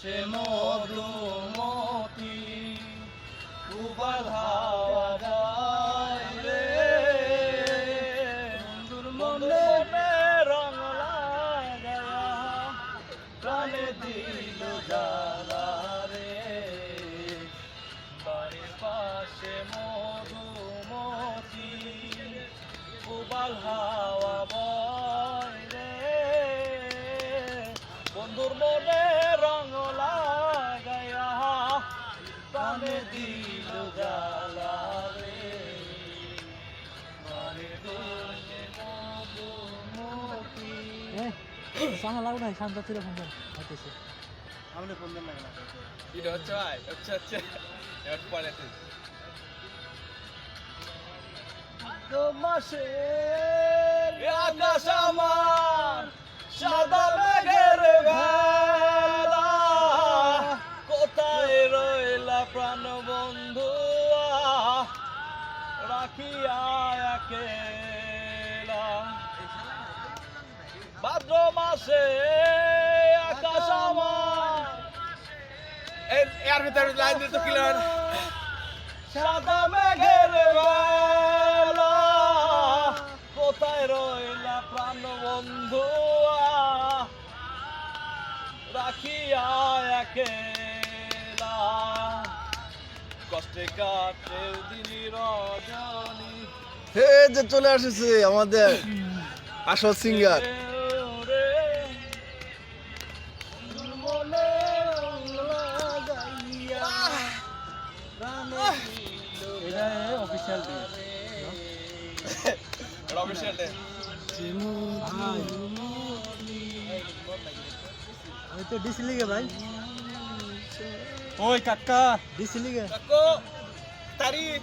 পাশে মধুমতি উবাল হাওয়া যায় রে বন্ধুর মনে রং লাগায়া প্রাণে দিল জ্বালা রে বাড়ির পাশে মধুমতি উবাল হাওয়া বয় রে বন্ধুর মনে রং লাগায়া প্রাণে দিল জ্বালা রে বাড়ির পাশে মধুমতি সামনে লাগো না শান্ত ছিল ফোন হইতেছে সামনে ফোন দেন না এটা হচ্ছে ভাই আচ্ছা আচ্ছা এবার পরে মাসে আকাশ আমার সাদা মেঘের ভেলা কোথায় রইলা প্রাণ বন্ধু রাখিয়া একেলা ভাদ্র মাসে আকাশ আমার এর ভিতরে লাইন দিতে ক্লিয়ার সাদা মেঘের বেলা কোথায় রইলা প্রাণ বন্ধু রাখিয়া একেলা কষ্টে কাটে দিনী রজনী হে যে চলে আসছে আমাদের আসল সিঙ্গার এটা অফিশিয়াল আমি তো ডিসি লিগে ভাই ওই কাকা ডিসি লিগে কাকু তারিখ